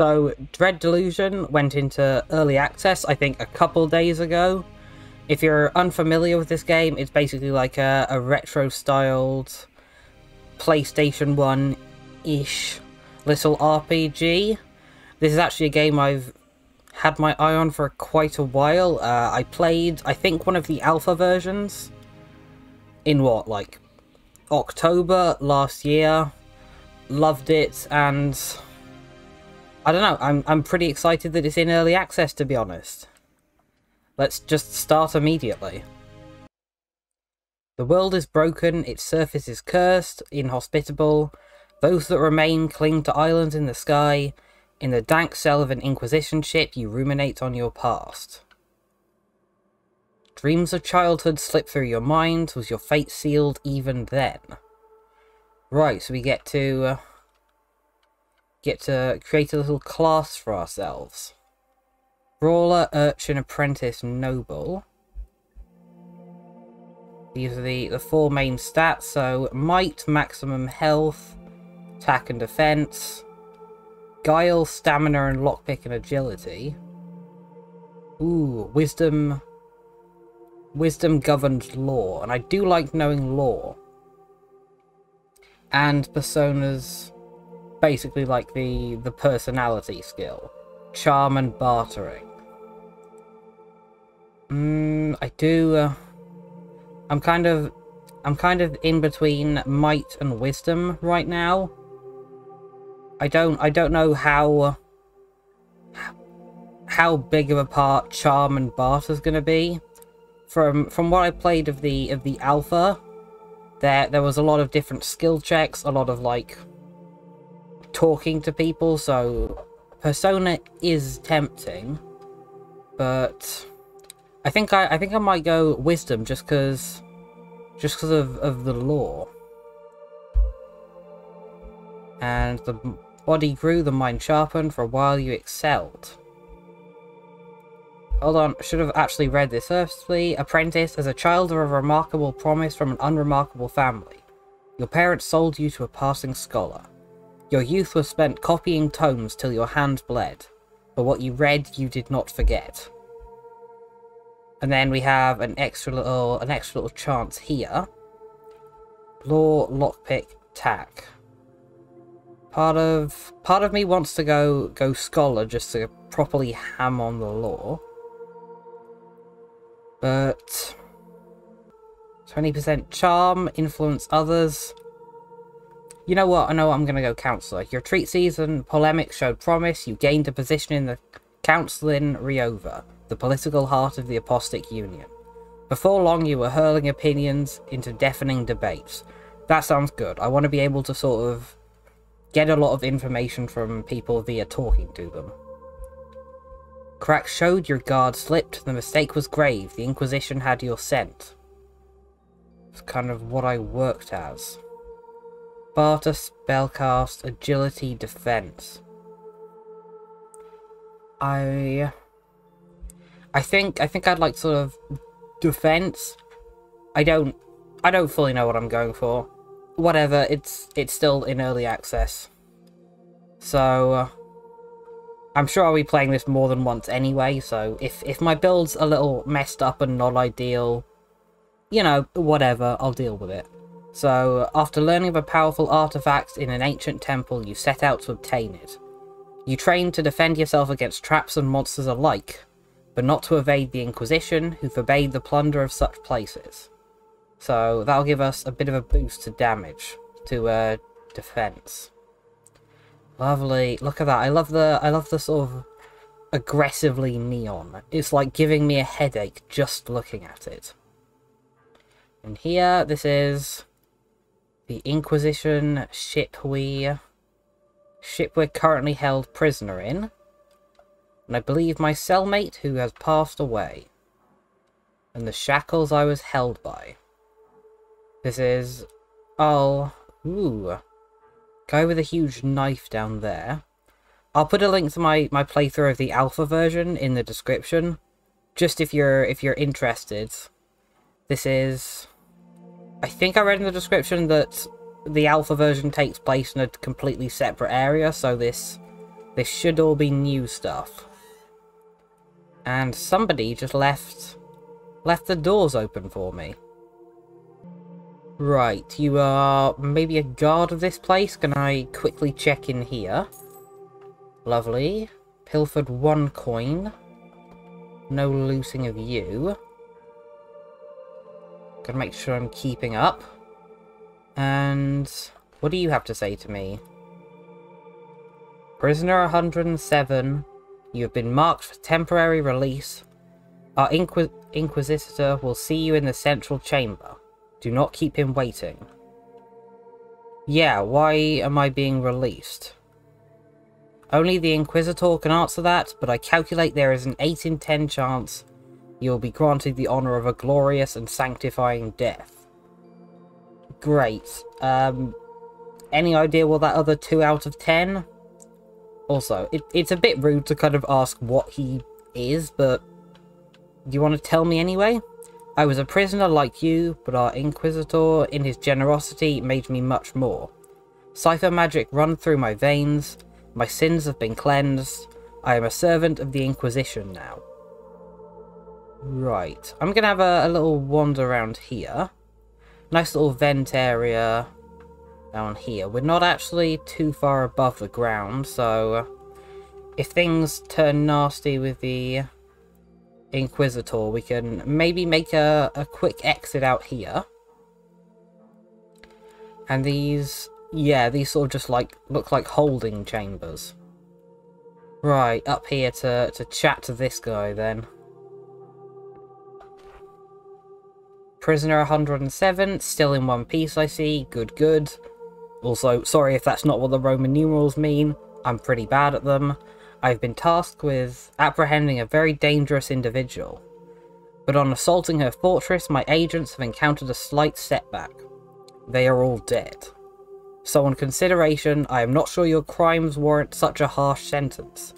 So, Dread Delusion went into early access, I think, a couple days ago. If you're unfamiliar with this game, it's basically like a retro-styled PlayStation 1-ish little RPG. This is actually a game I've had my eye on for quite a while. I played, I think, one of the alpha versions in what, like, October last year. Loved it, and I don't know, I'm pretty excited that it's in early access, to be honest. Let's just start immediately. The world is broken, its surface is cursed, inhospitable. Those that remain cling to islands in the sky. In the dank cell of an Inquisition ship, you ruminate on your past. Dreams of childhood slip through your mind. Was your fate sealed even then? Right, so we get to create a little class for ourselves. Brawler, Urchin, Apprentice, Noble. These are the four main stats, so Might, maximum health, attack and defense, Guile, Stamina and Lockpick and Agility. Ooh, Wisdom governs lore, and I do like knowing lore. And Personas, basically like the personality skill. Charm and Bartering. I do. I'm kind of in between Might and Wisdom right now. I don't know how big of a part Charm and Barter's gonna be. From what I played of the alpha, there was a lot of different skill checks, a lot of like talking to people, so Persona is tempting, but I think I might go Wisdom just because of the lore. And the body grew, the mind sharpened, for a while you excelled. Hold on, should have actually read this firstly. Apprentice, as a child of a remarkable promise from an unremarkable family. Your parents sold you to a passing scholar. Your youth was spent copying tomes till your hand bled, but what you read you did not forget. And then we have an extra little chance here. Lore, lockpick, tack. Part of me wants to go scholar just to properly ham on the lore. But 20% charm, influence others. You know what? I know I'm gonna go counselor. Your treat season polemic showed promise. You gained a position in the council in Riova, the political heart of the Apostate Union. Before long, you were hurling opinions into deafening debates. That sounds good. I want to be able to sort of get a lot of information from people via talking to them. Crack showed your guard slipped. The mistake was grave. The Inquisition had your scent. It's kind of what I worked as. Barter, spellcast, agility, defense. I think I'd like sort of defense. I don't fully know what I'm going for. Whatever, it's still in early access. So I'm sure I'll be playing this more than once anyway, so if my build's a little messed up and not ideal, you know, whatever, I'll deal with it. So, after learning of a powerful artifact in an ancient temple, you set out to obtain it. You trained to defend yourself against traps and monsters alike, but not to evade the Inquisition, who forbade the plunder of such places. So, that'll give us a bit of a boost to damage, to defense. Lovely. Look at that. I love the sort of aggressively neon. It's like giving me a headache just looking at it. And here, this is the Inquisition ship we're currently held prisoner in. And I believe my cellmate who has passed away. And the shackles I was held by. This is... oh... ooh... guy with a huge knife down there. I'll put a link to my playthrough of the alpha version in the description. Just if you're interested. This is... I think I read in the description that the alpha version takes place in a completely separate area, so this This should all be new stuff. And somebody just left the doors open for me. Right, you are maybe a guard of this place. Can I quickly check in here? Lovely. Pilfered 1 coin. No looting of you. Gotta make sure I'm keeping up. And what do you have to say to me? Prisoner 107. You have been marked for temporary release. Our Inquisitor will see you in the central chamber. Do not keep him waiting. Yeah, why am I being released? Only the Inquisitor can answer that, but I calculate there is an 8 in 10 chance you will be granted the honor of a glorious and sanctifying death. Great. Any idea what that other 2 out of 10? Also, it's a bit rude to kind of ask what he is, but do you want to tell me anyway? I was a prisoner like you, but our Inquisitor, in his generosity, made me much more. Cipher magic run through my veins, my sins have been cleansed, I am a servant of the Inquisition now. Right, I'm gonna have a little wander around here. Nice little vent area down here. We're not actually too far above the ground, so if things turn nasty with the Inquisitor, we can maybe make a quick exit out here. And these, yeah, these sort of just like look like holding chambers. Right, up here to chat to this guy then. Prisoner 107, still in one piece I see, good good. Also, sorry if that's not what the Roman numerals mean, I'm pretty bad at them. I've been tasked with apprehending a very dangerous individual. But on assaulting her fortress, my agents have encountered a slight setback. They are all dead. So on consideration, I am not sure your crimes warrant such a harsh sentence.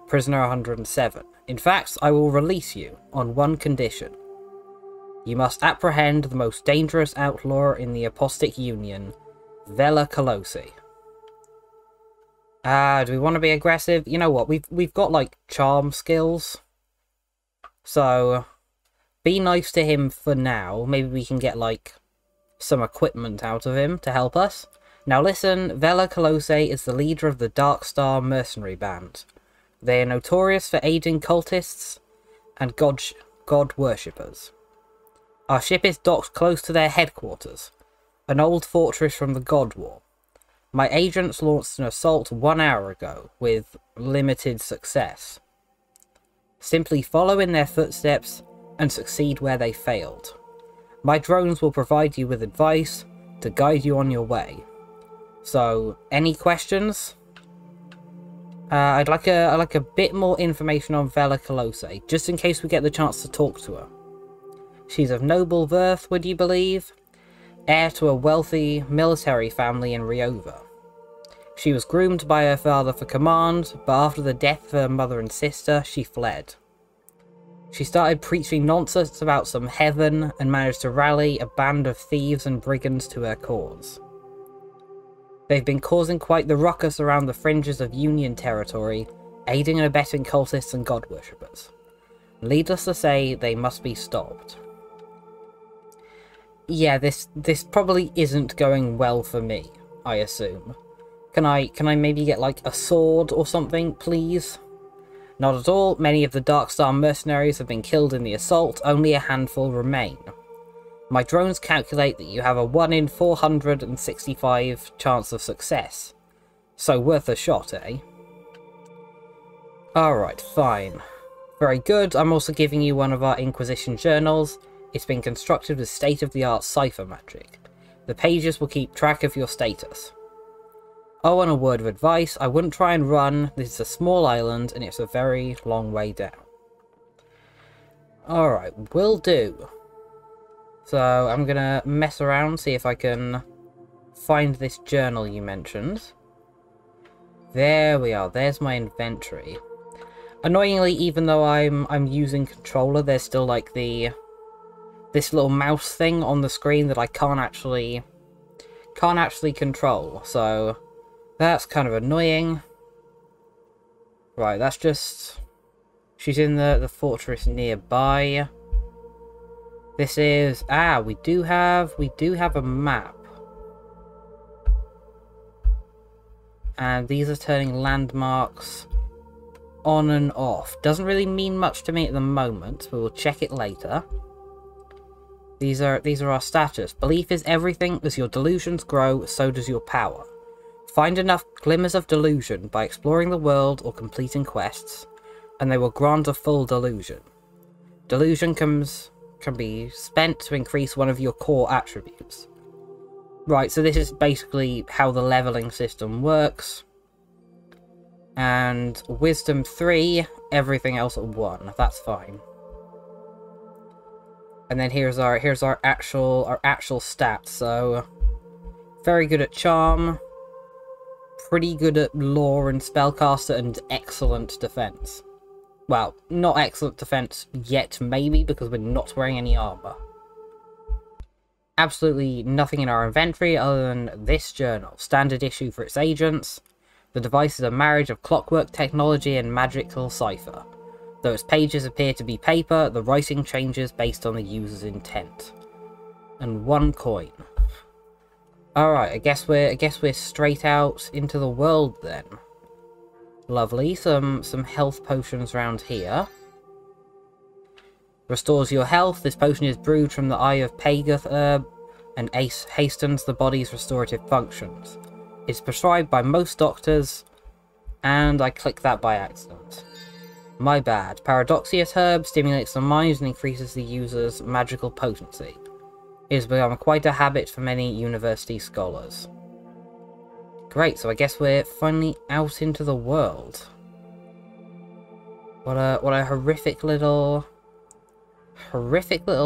Prisoner 107. In fact, I will release you on one condition. You must apprehend the most dangerous outlaw in the Apostate Union, Vela Colossi. Do we want to be aggressive? You know what, we've got like charm skills. So be nice to him for now. Maybe we can get like some equipment out of him to help us. Now listen, Vela Colossi is the leader of the Dark Star mercenary band. They are notorious for aiding cultists and god worshippers. Our ship is docked close to their headquarters, an old fortress from the God War. My agents launched an assault 1 hour ago, with limited success. Simply follow in their footsteps and succeed where they failed. My drones will provide you with advice to guide you on your way. So, any questions? I'd like a bit more information on Vela Colossi, just in case we get the chance to talk to her. She's of noble birth, would you believe? Heir to a wealthy military family in Riova. She was groomed by her father for command, but after the death of her mother and sister, she fled. She started preaching nonsense about some heaven and managed to rally a band of thieves and brigands to her cause. They've been causing quite the ruckus around the fringes of Union territory, aiding and abetting cultists and god worshippers. Needless to say, they must be stopped. Yeah, this probably isn't going well for me, I assume. Can I maybe get like a sword or something, please? Not at all. Many of the Dark Star mercenaries have been killed in the assault, only a handful remain. My drones calculate that you have a 1 in 465 chance of success. So worth a shot, eh? Alright, fine. Very good. I'm also giving you one of our Inquisition journals. It's been constructed with state-of-the-art cipher magic. The pages will keep track of your status. Oh, and a word of advice, I wouldn't try and run. This is a small island, and it's a very long way down. Alright, will do. So, I'm gonna mess around, see if I can find this journal you mentioned. There we are, there's my inventory. Annoyingly, even though I'm using controller, there's still like this little mouse thing on the screen that I can't actually control, so that's kind of annoying. Right, that's just... She's in the fortress nearby. This is... Ah, we do have a map. And these are turning landmarks on and off. Doesn't really mean much to me at the moment, but we'll check it later. These are our status. Belief is everything. As your delusions grow, so does your power. Find enough glimmers of delusion by exploring the world or completing quests, and they will grant a full delusion. Delusion can be spent to increase one of your core attributes. Right, so this is basically how the leveling system works. And Wisdom 3, everything else at 1. That's fine. And then here's our actual stats. So very good at charm, pretty good at lore and spellcaster, and excellent defense. Well, not excellent defense yet, maybe, because we're not wearing any armor. Absolutely nothing in our inventory other than this journal, standard issue for its agents. The device is a marriage of clockwork technology and magical cipher. Though its pages appear to be paper, the writing changes based on the user's intent. And 1 coin. Alright, I guess we're straight out into the world then. Lovely, some health potions around here. Restores your health. This potion is brewed from the Eye of Pagoth herb and hastens the body's restorative functions. It's prescribed by most doctors, and I clicked that by accident. My bad. Paradoxius herb stimulates the mind and increases the user's magical potency. It has become quite a habit for many university scholars. Great, so I guess we're finally out into the world. What a horrific little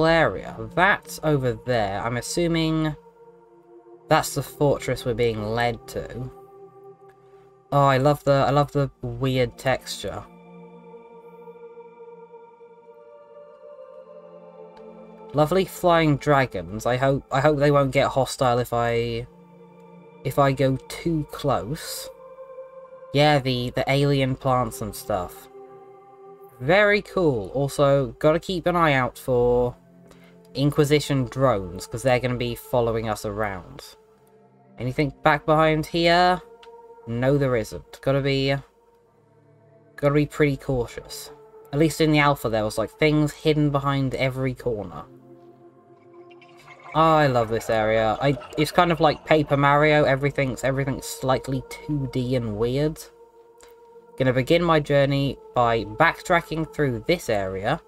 area. That's over there. I'm assuming that's the fortress we're being led to. Oh, I love the weird texture. Lovely flying dragons. I hope they won't get hostile if I go too close. Yeah, the alien plants and stuff. Very cool. Also, gotta keep an eye out for Inquisition drones, because they're going to be following us around. Anything back behind here? No, there isn't. Gotta be pretty cautious. At least in the alpha there was like things hidden behind every corner. Oh, I love this area. It's kind of like Paper Mario. Everything's slightly 2D and weird. Gonna begin my journey by backtracking through this area,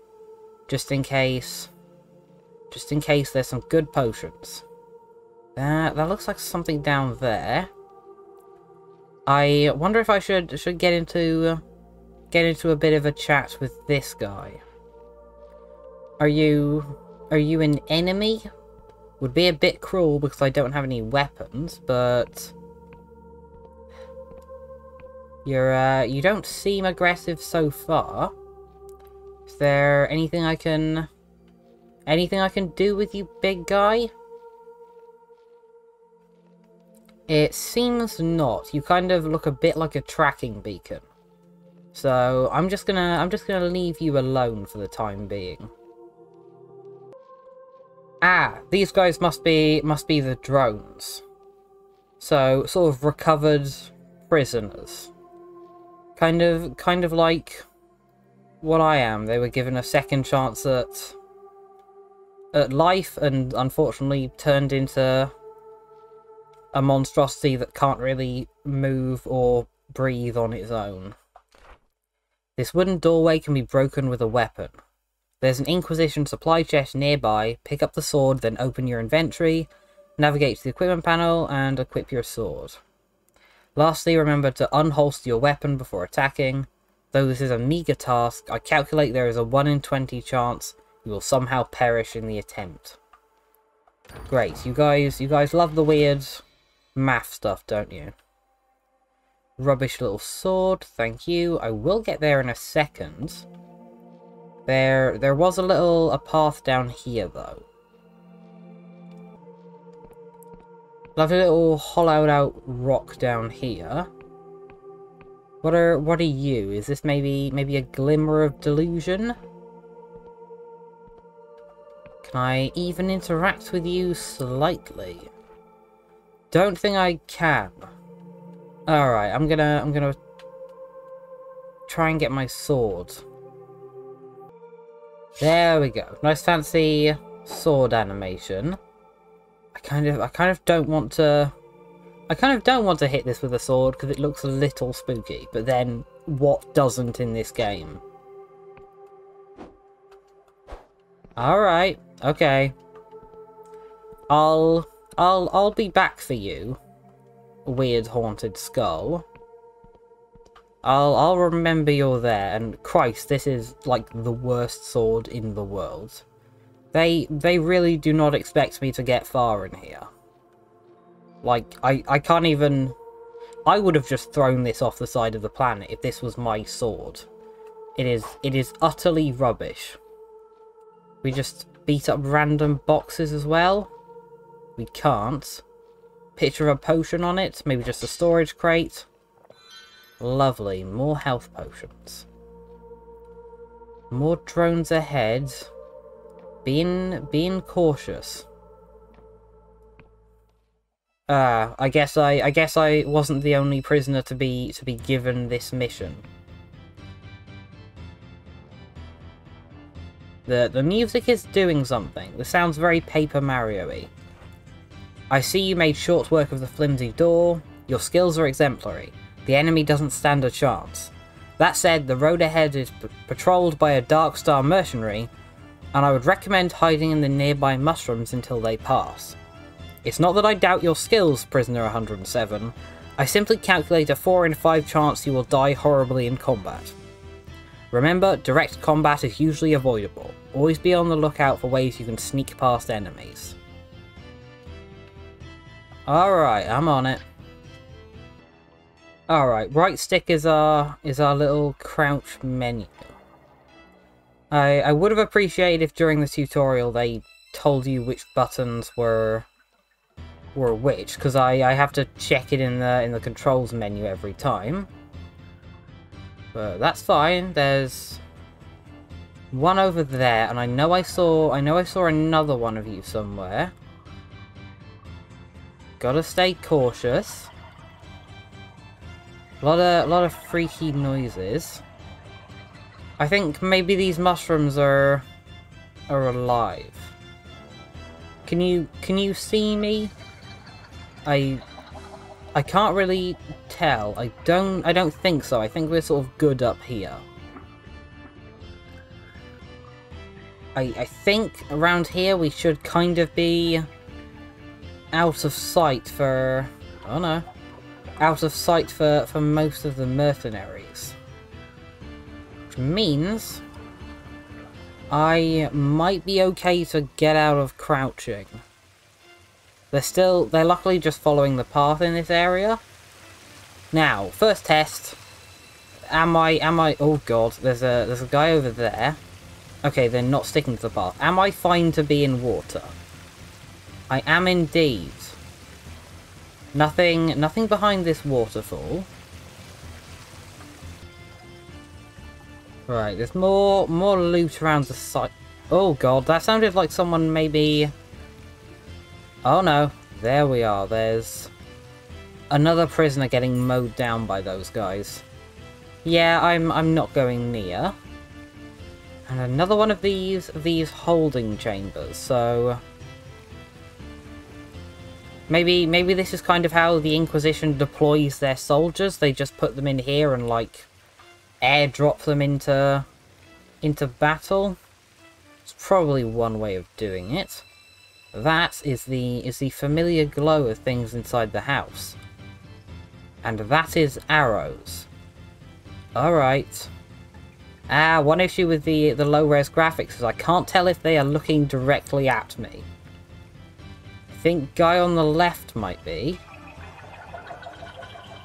just in case there's some good potions. That looks like something down there. I wonder if I should get into a bit of a chat with this guy. Are you an enemy? Would be a bit cruel because I don't have any weapons, but you don't seem aggressive so far. Is there anything I can do with you, big guy? It seems not. You kind of look a bit like a tracking beacon. So I'm just gonna leave you alone for the time being. Ah, these guys must be the drones. So sort of recovered prisoners. Kind of like what I am. They were given a second chance at life and unfortunately turned into a monstrosity that can't really move or breathe on its own. This wooden doorway can be broken with a weapon. There's an Inquisition supply chest nearby. Pick up the sword, then open your inventory, navigate to the equipment panel, and equip your sword. Lastly, remember to unholster your weapon before attacking. Though this is a meager task, I calculate there is a 1 in 20 chance you will somehow perish in the attempt. Great, you guys love the weird math stuff, don't you? Rubbish little sword, thank you. I will get there in a second. There was a path down here though. Lovely little hollowed out rock down here. What are you? Is this maybe a glimmer of delusion? Can I even interact with you slightly? Don't think I can. Alright, I'm gonna try and get my sword. There we go. Nice fancy sword animation. I kind of don't want to hit this with a sword because it looks a little spooky, but then what doesn't in this game? Alright, okay. I'll be back for you, weird haunted skull. I'll remember you're there, and Christ, this is like the worst sword in the world. They really do not expect me to get far in here. Like, I can't even... I would have just thrown this off the side of the planet if this was my sword. It is utterly rubbish. We just beat up random boxes as well? We can't. Picture of a potion on it, maybe just a storage crate. Lovely, more health potions. More drones ahead. Being cautious. I guess I wasn't the only prisoner to be given this mission. The music is doing something. This sounds very Paper Mario-y. I see you made short work of the flimsy door. Your skills are exemplary. The enemy doesn't stand a chance. That said, the road ahead is patrolled by a Dark Star mercenary, and I would recommend hiding in the nearby mushrooms until they pass. It's not that I doubt your skills, Prisoner 107. I simply calculate a 4 in 5 chance you will die horribly in combat. Remember, direct combat is usually avoidable. Always be on the lookout for ways you can sneak past enemies. Alright, I'm on it. Alright, right stick is our little crouch menu. I would have appreciated if during the tutorial they told you which buttons were which, because I have to check it in the controls menu every time. But that's fine. There's one over there, and I know I saw another one of you somewhere. Gotta stay cautious. A lot of freaky noises. I think maybe these mushrooms are alive. Can you see me? I can't really tell. I don't think so. I think we're sort of good up here. I think around here we should kind of be out of sight for... oh no. Out of sight for most of the mercenaries. Which means I might be okay to get out of crouching. They're luckily just following the path in this area. Now, first test. Am I oh god, there's a guy over there. Okay, they're not sticking to the path. Am I fine to be in water? I am indeed. Nothing behind this waterfall. Right, there's more loot around the site. Oh god, that sounded like someone maybe... oh no, there we are. There's another prisoner getting mowed down by those guys. Yeah, I'm not going near. And another one of these holding chambers, so... maybe this is kind of how the Inquisition deploys their soldiers. They just put them in here and, like, airdrop them into battle. It's probably one way of doing it. That is the familiar glow of things inside the house. And that is arrows. Alright. One issue with the low-res graphics is I can't tell if they are looking directly at me. I think guy on the left might be.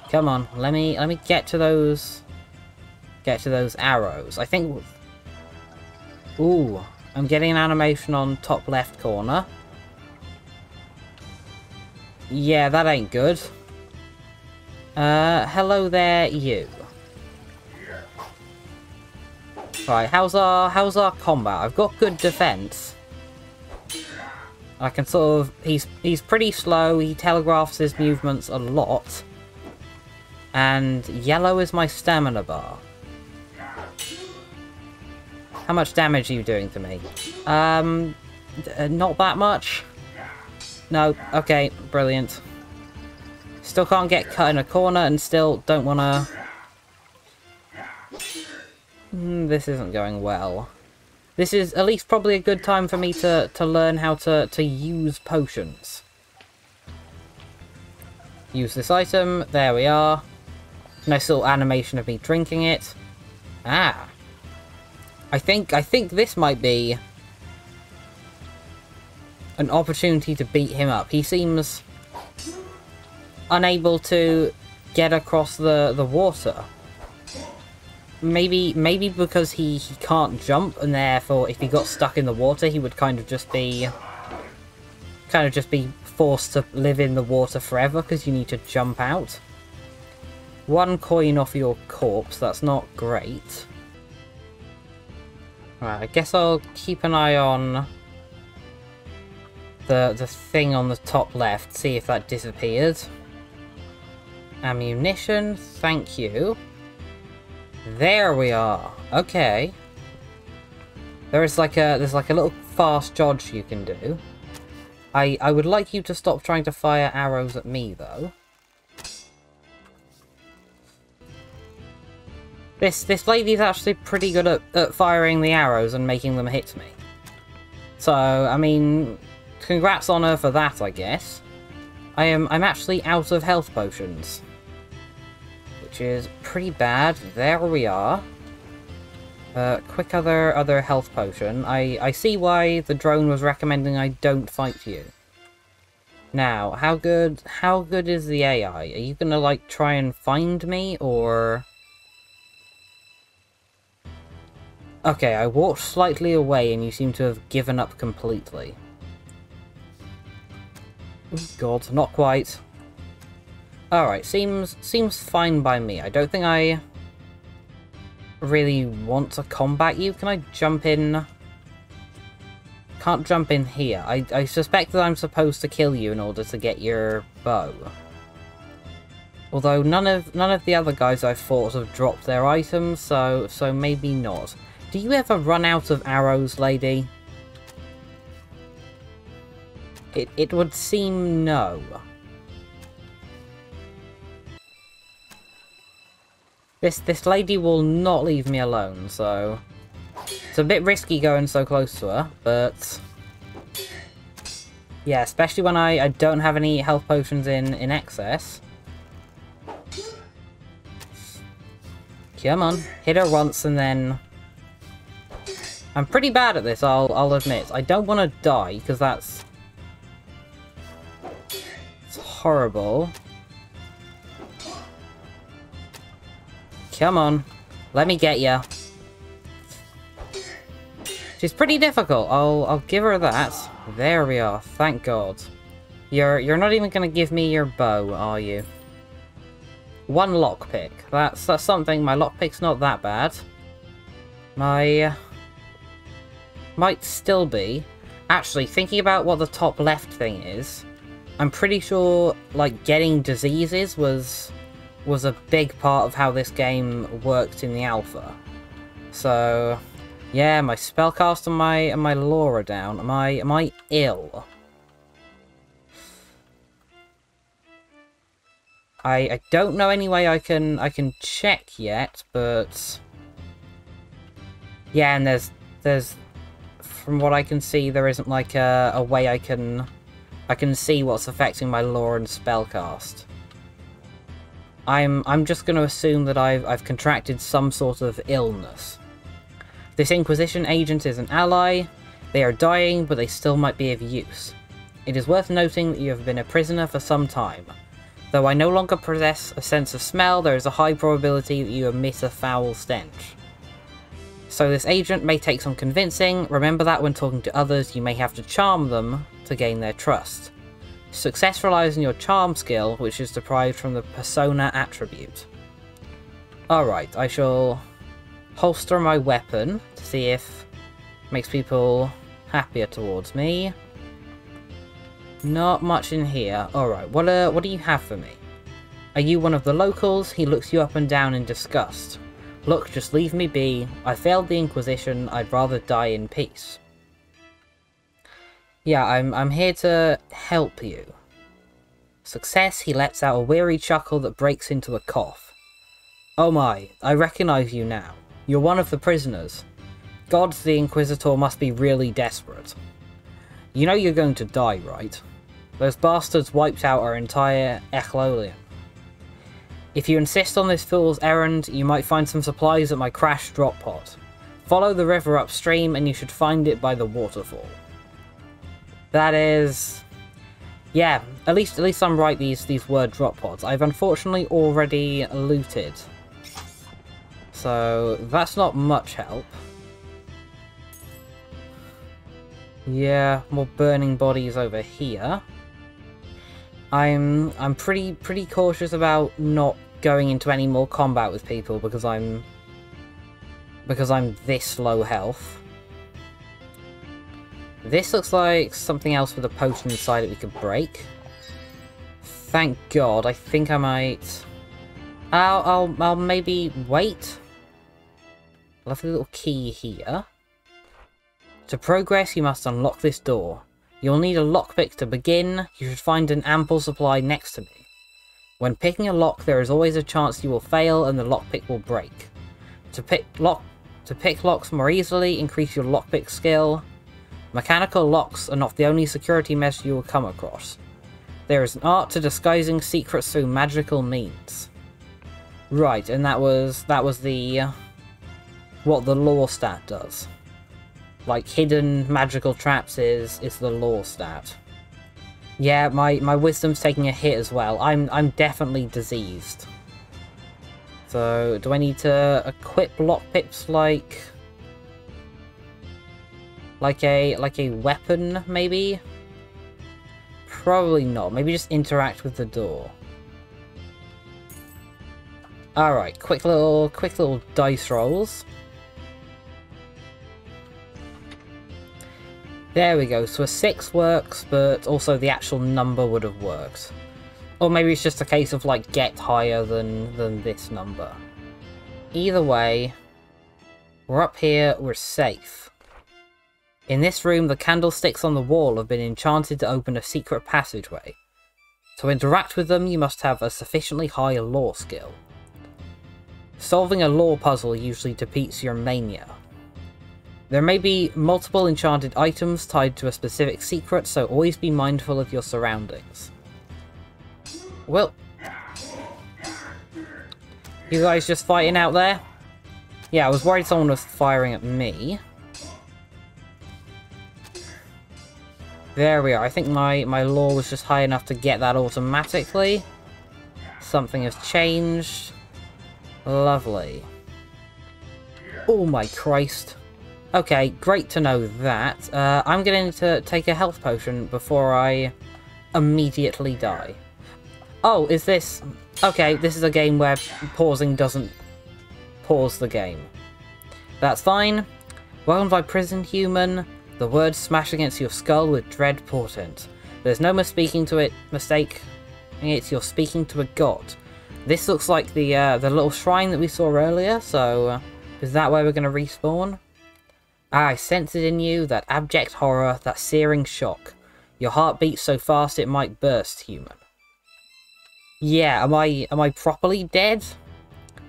Come on, let me get to those arrows. I think... ooh, I'm getting an animation on top left corner. Yeah, that ain't good. Hello there, you. Right, how's our combat? I've got good defense. I can sort of... He's pretty slow. He telegraphs his movements a lot. And yellow is my stamina bar. How much damage are you doing to me? Not that much. No, okay, brilliant. Still can't get cut in a corner and still don't wanna... This isn't going well. This is at least probably a good time for me to learn how to use potions. Use this item, there we are. Nice little animation of me drinking it. Ah. I think this might be an opportunity to beat him up. He seems unable to get across the water. Maybe because he can't jump, and therefore if he got stuck in the water he would kind of just be forced to live in the water forever because you need to jump out. 1 coin off your corpse, that's not great. Right, I guess I'll keep an eye on the thing on the top left, see if that disappeared. Ammunition, thank you. There we are. Okay. There's like a little fast dodge you can do. I would like you to stop trying to fire arrows at me though. This lady's actually pretty good at firing the arrows and making them hit me. So, I mean, congrats on her for that, I guess. I'm actually out of health potions, which is pretty bad. There we are. Quick other health potion. I see why the drone was recommending I don't fight you. Now, how good is the AI? Are you gonna like try and find me, or... Okay, I walked slightly away and you seem to have given up completely. Oh god, not quite. Alright, seems fine by me. I don't think I really want to combat you. Can I jump in? Can't jump in here. I suspect that I'm supposed to kill you in order to get your bow. Although none of the other guys I've fought have dropped their items, so maybe not. Do you ever run out of arrows, lady? It would seem no. This lady will not leave me alone, so... It's a bit risky going so close to her, but... Yeah, especially when I don't have any health potions in excess. Come on, hit her once and then... I'm pretty bad at this, I'll admit. I don't want to die, because that's... It's horrible. Come on. Let me get ya. She's pretty difficult, I'll give her that. There we are, thank God. You're not even going to give me your bow, are you? 1 lockpick. That's something. My lockpick's not that bad. My... Might still be. Actually, thinking about what the top left thing is, I'm pretty sure, like, getting diseases was a big part of how this game worked in the alpha. So, yeah, my spellcast and my lore are down. Am I ill? I don't know any way I can check yet, but yeah, and there's from what I can see, there isn't like a way I can see what's affecting my lore and spellcast. I'm just going to assume that I've contracted some sort of illness. This Inquisition agent is an ally. They are dying, but they still might be of use. It is worth noting that you have been a prisoner for some time. Though I no longer possess a sense of smell, there is a high probability that you emit a foul stench. So this agent may take some convincing. Remember that when talking to others, you may have to charm them to gain their trust. Success relies on your charm skill, which is derived from the persona attribute. Alright, I shall holster my weapon to see if it makes people happier towards me. Not much in here. Alright, what do you have for me? Are you one of the locals? He looks you up and down in disgust. Look, just leave me be. I failed the Inquisition. I'd rather die in peace. Yeah, I'm here to help you. Success, he lets out a weary chuckle that breaks into a cough. Oh my, I recognize you now. You're one of the prisoners. Gods, the Inquisitor must be really desperate. You know you're going to die, right? Those bastards wiped out our entire Echlolium. If you insist on this fool's errand, you might find some supplies at my crashed drop pod. Follow the river upstream and you should find it by the waterfall. That is... yeah, at least I'm right, these were drop pods. I've unfortunately already looted. So that's not much help. Yeah, more burning bodies over here. I'm pretty cautious about not going into any more combat with people because I'm this low health. This looks like something else with a potion inside it we could break. Thank God. I think I might. I'll maybe wait. Lovely little key here. To progress, you must unlock this door. You'll need a lockpick to begin. You should find an ample supply next to me. When picking a lock, there is always a chance you will fail and the lockpick will break. To pick locks more easily, increase your lockpick skill. Mechanical locks are not the only security measure you will come across. There is an art to disguising secrets through magical means. Right, and that was the what the law stat does. Like hidden magical traps is the law stat. Yeah, my wisdom's taking a hit as well. I'm definitely diseased. So do I need to equip lockpicks like a weapon maybe? Probably not. Maybe just interact with the door. Alright, quick little dice rolls. There we go, so a 6 works, but also the actual number would have worked. Or maybe it's just a case of, like, get higher than this number. Either way, we're up here, we're safe. In this room, the candlesticks on the wall have been enchanted to open a secret passageway. To interact with them, you must have a sufficiently high lore skill. Solving a lore puzzle usually defeats your mania. There may be multiple enchanted items tied to a specific secret, so always be mindful of your surroundings. Well, you guys just fighting out there? Yeah, I was worried someone was firing at me. There we are. I think my lore was just high enough to get that automatically. Something has changed. Lovely. Oh my Christ. Okay, great to know that. I'm going to take a health potion before I immediately die. Oh, is this... okay, this is a game where pausing doesn't pause the game. That's fine. Welcome to my prison, human. The words smash against your skull with dread portent. There's no mistaking it, you're speaking to a god. This looks like the little shrine that we saw earlier, so is that where we're going to respawn? I sense it in you, that abject horror, that searing shock. Your heart beats so fast it might burst, human. Yeah, am I properly dead?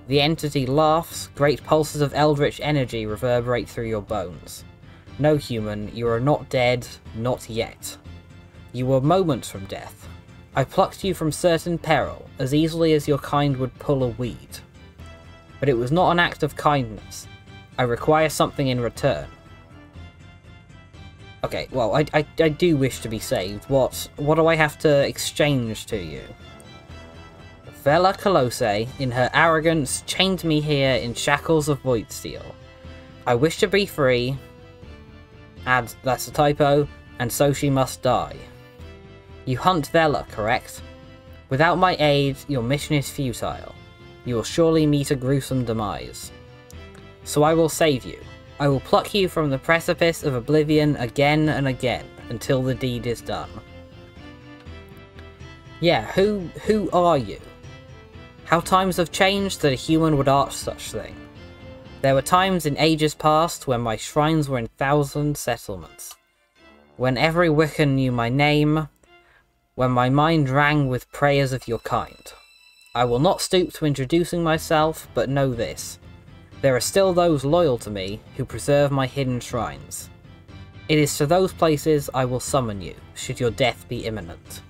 The entity laughs, great pulses of eldritch energy reverberate through your bones. No, human, you are not dead, not yet. You were moments from death. I plucked you from certain peril, as easily as your kind would pull a weed. But it was not an act of kindness. I require something in return. Okay, well, I do wish to be saved. What do I have to exchange to you? Vela Colosse, in her arrogance, chained me here in shackles of void steel. I wish to be free. Add, that's a typo, and so she must die. You hunt Vela, correct? Without my aid, your mission is futile. You will surely meet a gruesome demise. So I will save you. I will pluck you from the precipice of oblivion again and again, until the deed is done. Yeah, who are you? How times have changed that a human would ask such thing. There were times in ages past when my shrines were in 1,000 settlements. When every Wiccan knew my name, when my mind rang with prayers of your kind. I will not stoop to introducing myself, but know this. There are still those loyal to me who preserve my hidden shrines. It is to those places I will summon you, should your death be imminent.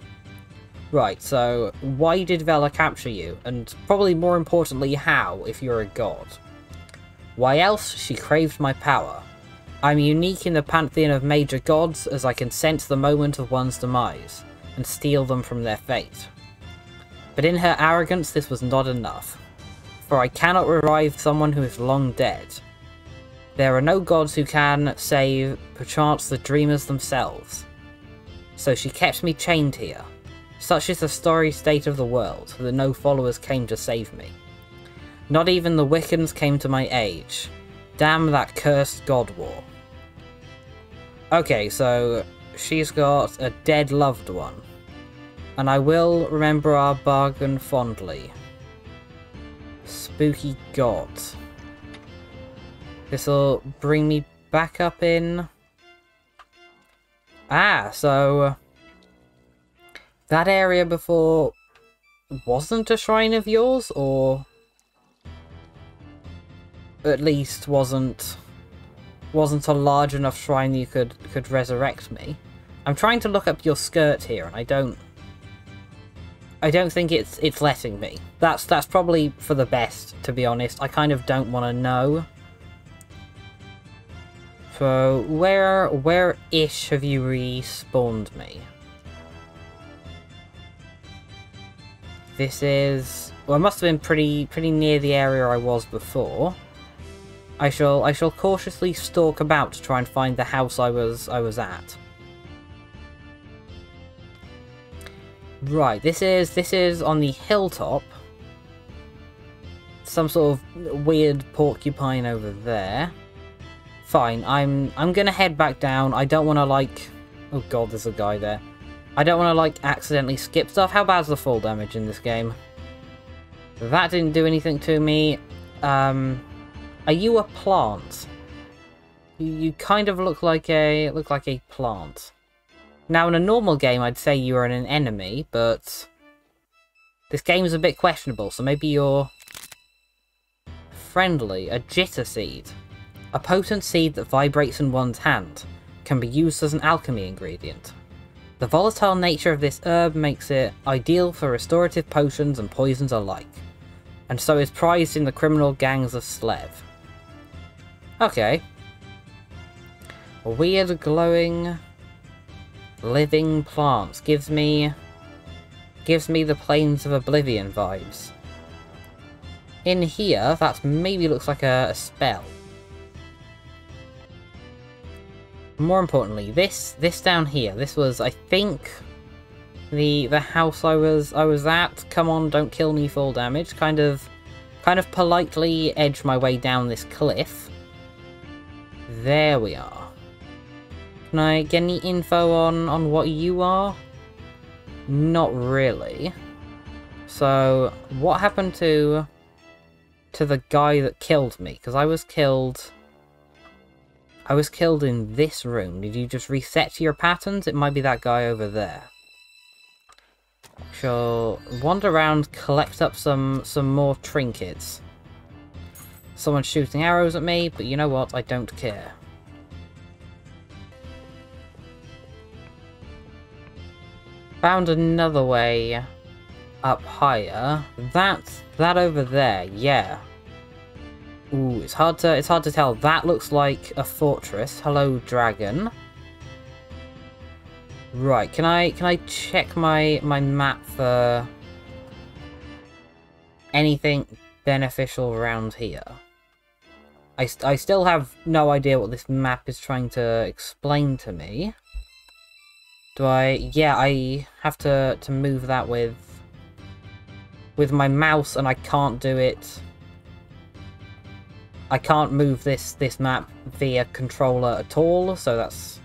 Right, so why did Vela capture you? And probably more importantly, how, if you're a god? Why else she craved my power. I'm unique in the pantheon of major gods, as I can sense the moment of one's demise, and steal them from their fate. But in her arrogance this was not enough, for I cannot revive someone who is long dead. There are no gods who can, save, perchance the dreamers themselves. So she kept me chained here. Such is the sorry state of the world, that no followers came to save me. Not even the Wiccans came to my aid. Damn that cursed god war. Okay, so she's got a dead loved one. And I will remember our bargain fondly. Spooky god. This'll bring me back up in... Ah, so... that area before wasn't a shrine of yours, or... at least wasn't a large enough shrine you could resurrect me. I'm trying to look up your skirt here, and I don't think it's letting me. That's probably for the best, to be honest. I kind of don't want to know. So where-ish have you respawned me? This is... well, it must have been pretty near the area I was before. I shall cautiously stalk about to try and find the house I was at. Right, this is on the hilltop. Some sort of weird porcupine over there. Fine, I'm gonna head back down. I don't want to, like... oh god, there's a guy there. I don't want to, like, accidentally skip stuff. How bad's the fall damage in this game? That didn't do anything to me. Are you a plant? You kind of look like a plant. Now, in a normal game, I'd say you're an enemy, but this game's a bit questionable, so maybe you're friendly. A jitter seed. A potent seed that vibrates in one's hand. Can be used as an alchemy ingredient. The volatile nature of this herb makes it ideal for restorative potions and poisons alike, and so is prized in the criminal gangs of Slev. Okay. Weird glowing living plants gives me the Plains of Oblivion vibes. In here, that maybe looks like a spell. More importantly, this down here, this was, I think, the house I was at. Come on, don't kill me, fall damage. Kind of politely edge my way down this cliff. There we are. Can I get any info on what you are? Not really. So, what happened to the guy that killed me? Because I was killed in this room. Did you just reset your patterns? It might be that guy over there. Shall wander around, collect up some more trinkets. Someone's shooting arrows at me, but you know what? I don't care. Found another way up higher. That over there, yeah. Ooh, it's hard to tell. That looks like a fortress. Hello, dragon. Right, can I check my map for anything beneficial around here? I still have no idea what this map is trying to explain to me. Yeah, I have to move that with my mouse, and I can't do it I can't move this map via controller at all, so that's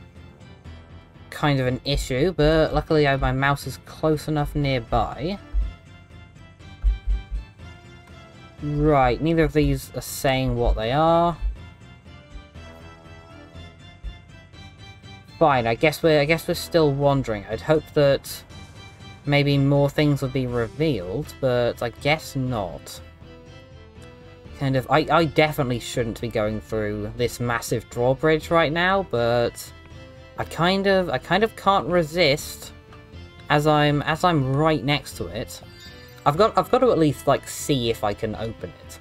kind of an issue, but luckily my mouse is close enough nearby. Right, neither of these are saying what they are. Fine, I guess we're still wandering. I'd hope that maybe more things would be revealed, but I guess not. Kind of, I definitely shouldn't be going through this massive drawbridge right now, but I kind of can't resist as I'm right next to it. I've got to at least like see if I can open it.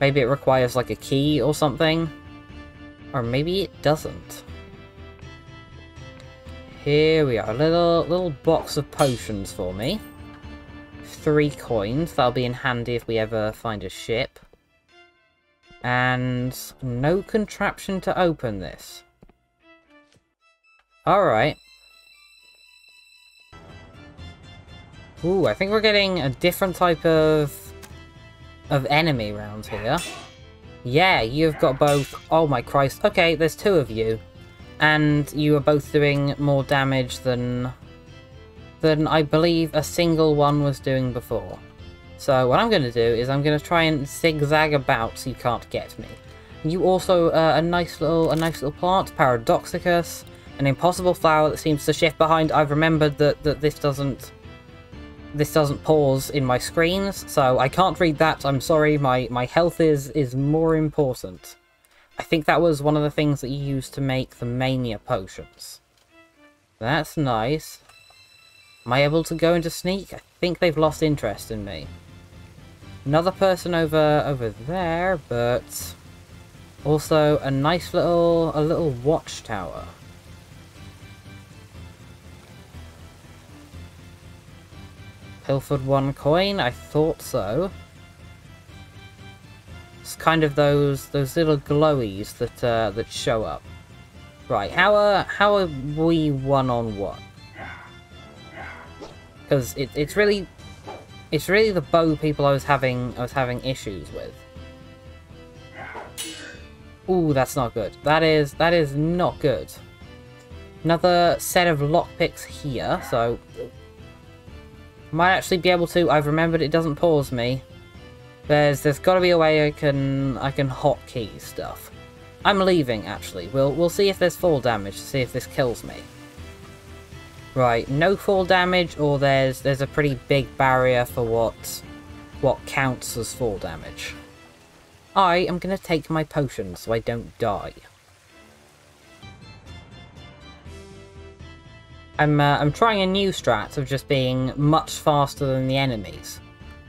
Maybe it requires like a key or something, or maybe it doesn't. Here we are, a little box of potions for me. 3 coins, that'll be in handy if we ever find a ship. And no contraption to open this. Alright. Ooh, I think we're getting a different type of enemy around here. Yeah, you've got both. Oh my Christ. Okay, there's 2 of you. And you are both doing more damage than I believe a single one was doing before. So what I'm going to do is I'm going to try and zigzag about so you can't get me. You also a nice little plant, Paradoxicus, an impossible flower that seems to shift behind. I've remembered that this doesn't pause in my screens, so I can't read that. I'm sorry. My health is more important. I think that was one of the things that you used to make the mania potions. That's nice. Am I able to go into sneak? I think they've lost interest in me. Another person over there, but also a nice little watchtower. Pilfered 1 coin, I thought so. It's kind of those little glowies that show up. Right, how are we one-on-one? Because it's really the bow people I was having issues with. Ooh, that's not good. That is not good. Another set of lockpicks here, so might actually be able to. I've remembered it doesn't pause me. There's got to be a way I can hotkey stuff. I'm leaving actually. We'll see if there's fall damage to see if this kills me. Right, no fall damage, or there's a pretty big barrier for what counts as fall damage. I am gonna take my potion so I don't die. I'm trying a new strat of just being much faster than the enemies,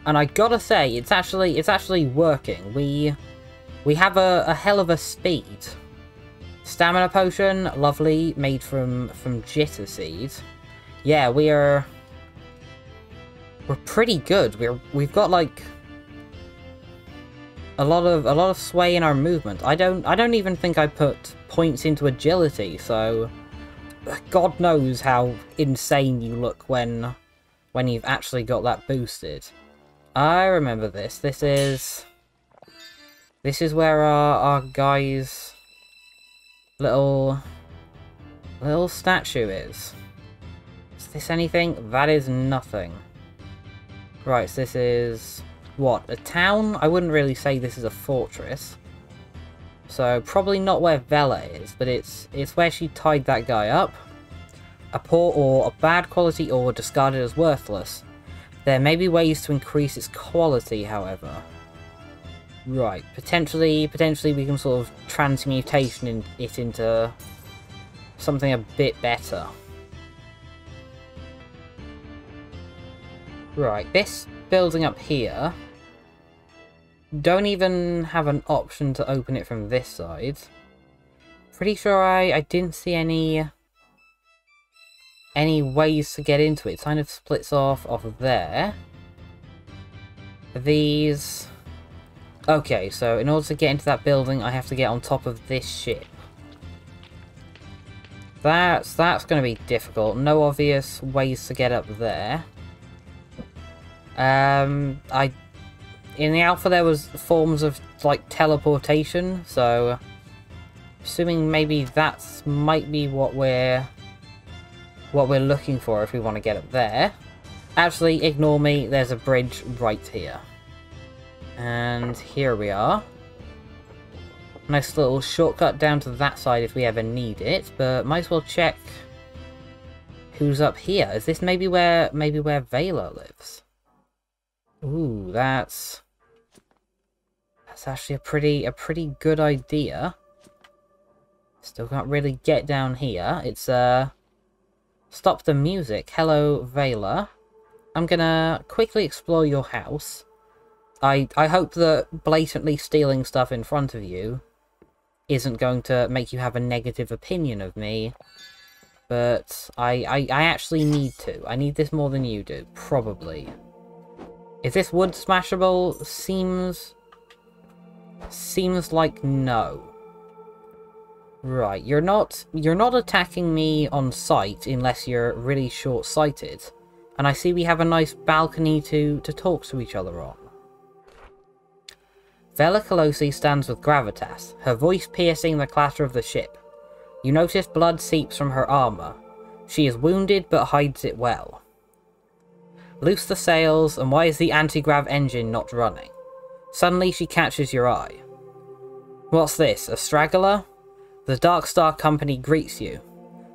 and I gotta say it's actually working. We have a hell of a speed. Stamina potion, lovely, made from jitter seed. Yeah, we're pretty good. We've got like a lot of sway in our movement. I don't even think I put points into agility, so God knows how insane you look when you've actually got that boosted. I remember this. This is where our guy's little statue is. Is this anything? That is nothing. Right, so this is what, a town? I wouldn't really say this is a fortress. So probably not where Vela is, but it's where she tied that guy up. A poor ore, a bad quality ore discarded as worthless. There may be ways to increase its quality, however. Right, potentially we can sort of transmutation it into something a bit better. Right, this building up here, don't even have an option to open it from this side. Pretty sure I didn't see any ways to get into it. It kind of splits off of there. These... Okay, so in order to get into that building, I have to get on top of this ship. That's going to be difficult. No obvious ways to get up there. I in the alpha there was forms of, like, teleportation, so... Assuming maybe that might be what we're looking for if we want to get up there. Actually, ignore me, there's a bridge right here. And here we are. Nice little shortcut down to that side if we ever need it, but might as well check who's up here. Is this maybe where Vela lives? Ooh, that's actually a pretty good idea. Still can't really get down here. It's, stop the music. Hello, Vela. I'm gonna quickly explore your house. I hope that blatantly stealing stuff in front of you isn't going to make you have a negative opinion of me. But I actually need to. I need this more than you do, probably. Is this wood smashable? Seems like no. Right, you're not attacking me on sight unless you're really short-sighted. And I see we have a nice balcony to talk to each other on. Vela Colosi stands with gravitas, her voice piercing the clatter of the ship. You notice blood seeps from her armor. She is wounded but hides it well. Loose the sails, and why is the anti-grav engine not running? Suddenly she catches your eye. What's this, a straggler? The Dark Star Company greets you.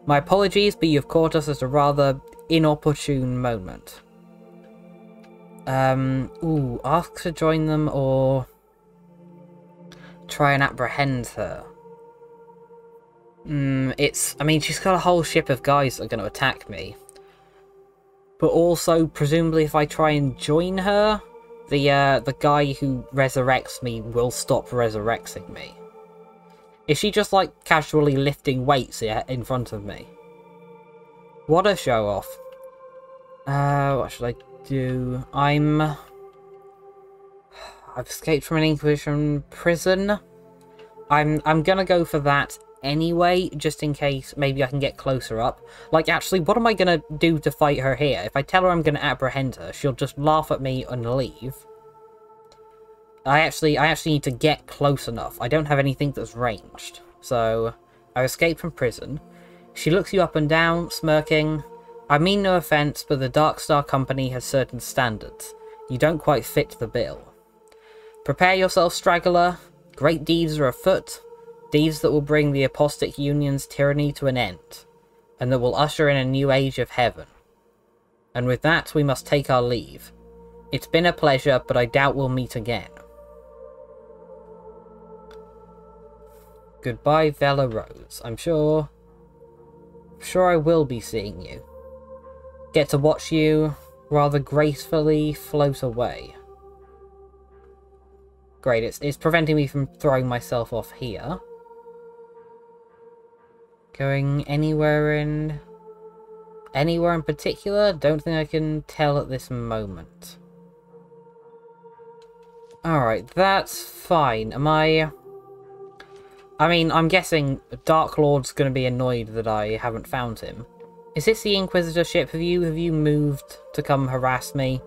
My apologies, but you've caught us at a rather inopportune moment. Ask to join them or try and apprehend her. I mean, she's got a whole ship of guys that are going to attack me. But also, presumably, if I try and join her, the guy who resurrects me will stop resurrecting me. Is she just, like, casually lifting weights here in front of me? What a show-off. What should I do? I've escaped from an Inquisition prison. I'm gonna go for that anyway, just in case maybe I can get closer up. Like, actually, what am I gonna do to fight her here? If I tell her I'm gonna apprehend her, she'll just laugh at me and leave. I actually need to get close enough. I don't have anything that's ranged. So, I escaped from prison. She looks you up and down, smirking. I mean no offense, but the Dark Star Company has certain standards. You don't quite fit the bill. Prepare yourself, straggler. Great deeds are afoot. Deeds that will bring the Apostate Union's tyranny to an end. And that will usher in a new age of heaven. And with that, we must take our leave. It's been a pleasure, but I doubt we'll meet again. Goodbye, Vela Rose. I'm sure I will be seeing you. Get to watch you rather gracefully float away. Great, it's preventing me from throwing myself off here. Going anywhere in particular? Don't think I can tell at this moment. Alright, that's fine. I mean, I'm guessing Dark Lord's gonna be annoyed that I haven't found him. Is this the Inquisitor ship? Have you moved to come harass me?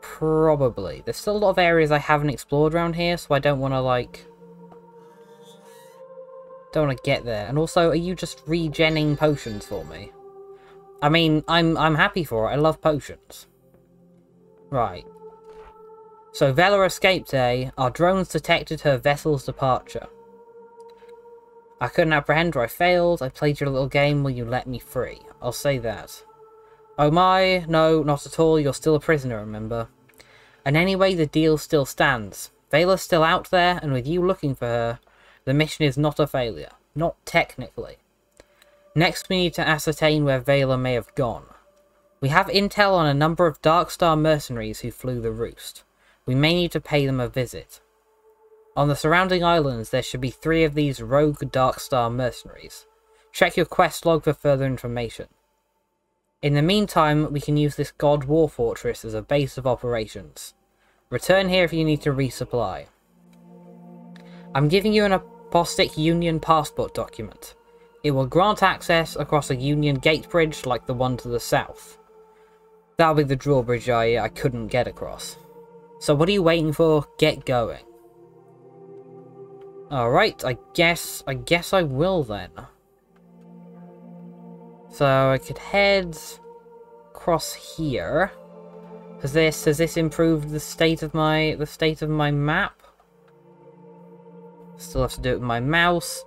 Probably. There's still a lot of areas I haven't explored around here, so I don't want to, don't want to get there. And also, are you just regenning potions for me? I mean, I'm happy for it. I love potions. Right. So, Vela escaped, eh? Our drones detected her vessel's departure. I couldn't apprehend her, I failed. I played your little game, will you let me free? I'll say that. Oh my, no, not at all, you're still a prisoner, remember? And anyway, the deal still stands. Vela's still out there, and with you looking for her, the mission is not a failure. Not technically. Next we need to ascertain where Vela may have gone. We have intel on a number of Dark Star mercenaries who flew the roost. We may need to pay them a visit. On the surrounding islands, there should be 3 of these rogue Dark Star mercenaries. Check your quest log for further information. In the meantime, we can use this God War Fortress as a base of operations. Return here if you need to resupply. I'm giving you an Apostate Union passport document. It will grant access across a Union gate bridge like the one to the south. That'll be the drawbridge I couldn't get across. So what are you waiting for? Get going. Alright, I guess I will then. So I could head across here. Has this improved the state of my map? Still have to do it with my mouse.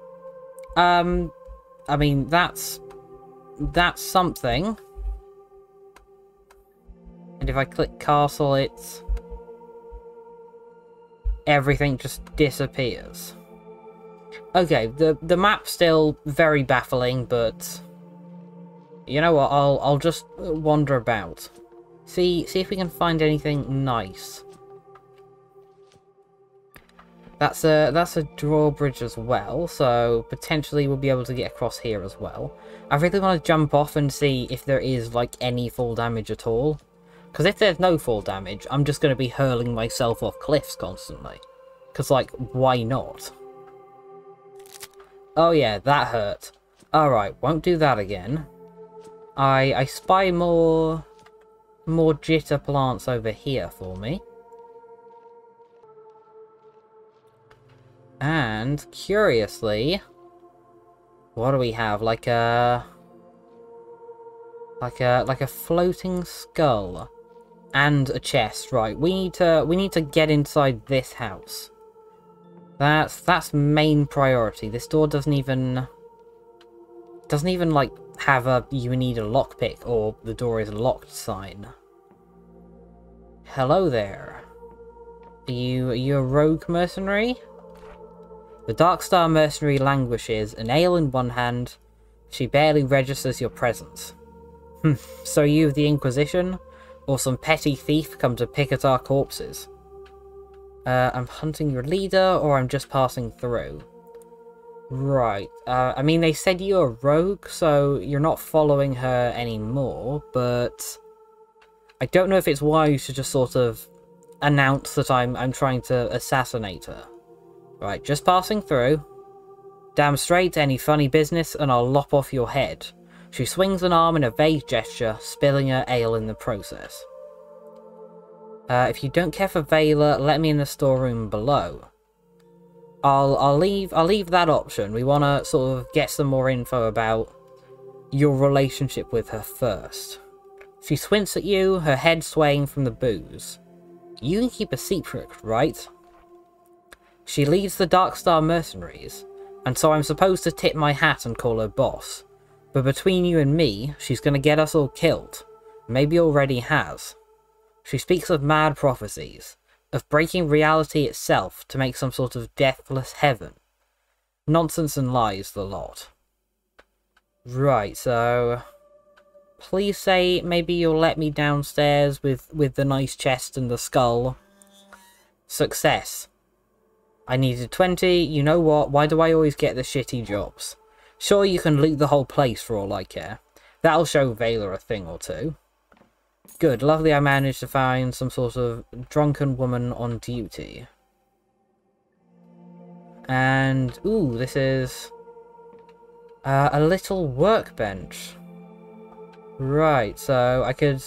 I mean that's something. And if I click castle, everything just disappears. Okay, the map's still very baffling, but you know what? I'll just wander about. See if we can find anything nice. That's a drawbridge as well, so potentially we'll be able to get across here as well. I really want to jump off and see if there is like any fall damage at all. Because if there's no fall damage, I'm just going to be hurling myself off cliffs constantly. Because, like, why not? Oh yeah, that hurt. Alright, won't do that again. I spy more jitter plants over here for me. And, curiously, what do we have? Like a floating skull. And a chest, right? We need to get inside this house. That's main priority. This door doesn't even like have a "you need a lockpick" or "the door is locked" sign. Hello there. Are you a rogue mercenary? The Darkstar mercenary languishes, an ale in one hand. She barely registers your presence. So you of the Inquisition? Or some petty thief come to pick at our corpses? I'm hunting your leader, or I'm just passing through. Right. I mean, they said you're a rogue, so you're not following her anymore, but I don't know if it's wise to just sort of announce that I'm trying to assassinate her. Right, just passing through. Damn straight, any funny business, and I'll lop off your head. She swings an arm in a vague gesture, spilling her ale in the process. If you don't care for Vela, let me in the storeroom below. I'll leave that option. We want to sort of get some more info about your relationship with her first. She squints at you, her head swaying from the booze. You can keep a secret, right? She leads the Darkstar mercenaries, and so I'm supposed to tip my hat and call her boss. But between you and me, she's gonna get us all killed. Maybe already has. She speaks of mad prophecies, of breaking reality itself to make some sort of deathless heaven. Nonsense and lies, the lot. Right, so please say maybe you'll let me downstairs with the nice chest and the skull. Success. I needed 20, you know what, why do I always get the shitty jobs? Sure, you can loot the whole place for all I care. That'll show Vela a thing or two. Good, lovely I managed to find some sort of drunken woman on duty. And, ooh, this is a little workbench. Right, so I could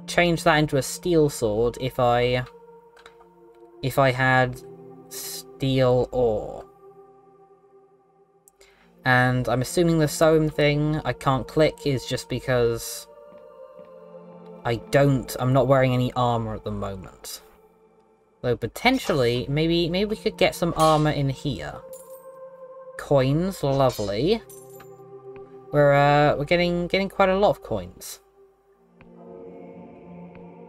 change that into a steel sword if I had steel ore. And I'm assuming the sewing thing I can't click is just because I'm not wearing any armor at the moment. Though potentially, maybe we could get some armor in here. Coins, lovely. We're getting quite a lot of coins.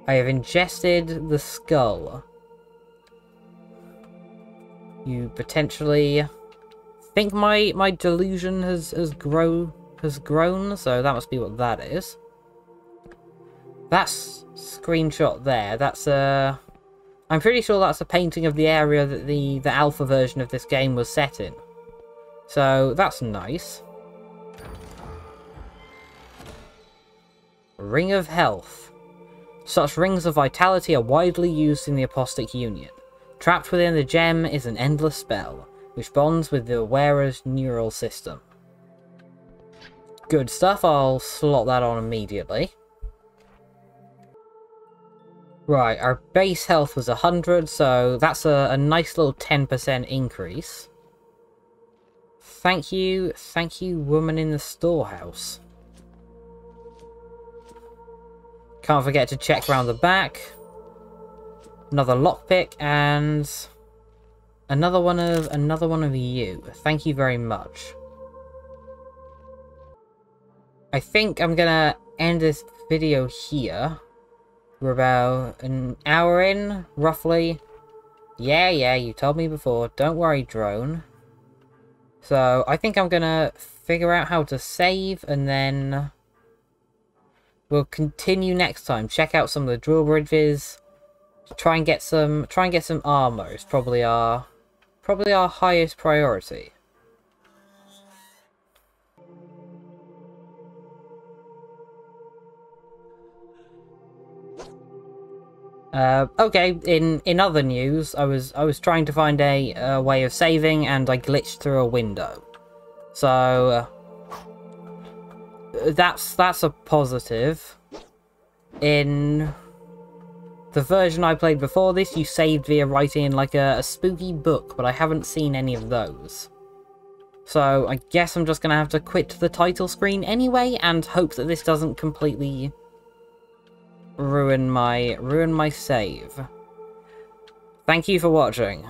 I have ingested the skull. You potentially think my delusion has grown, so that must be what that is. That's screenshot there. That's I'm pretty sure that's a painting of the area that the alpha version of this game was set in. So that's nice. Ring of Health. Such rings of vitality are widely used in the Apostate Union. Trapped within the gem is an endless spell, which bonds with the wearer's neural system. Good stuff, I'll slot that on immediately. Right, our base health was 100, so that's a nice little 10% increase. Thank you, woman in the storehouse. Can't forget to check around the back. Another lockpick, and another one of you. Thank you very much. I think I'm gonna end this video here. We're about an hour in, roughly. Yeah, you told me before. Don't worry, drone. So, I think I'm gonna figure out how to save, and then we'll continue next time. Check out some of the drawbridges. Try and get some armor. It's probably our highest priority. Okay, in other news, I was trying to find a way of saving, and I glitched through a window. So that's a positive. In the version I played before this, you saved via writing in like a spooky book, but I haven't seen any of those. So I guess I'm just gonna have to quit the title screen anyway, and hope that this doesn't completely ruin my save. Thank you for watching.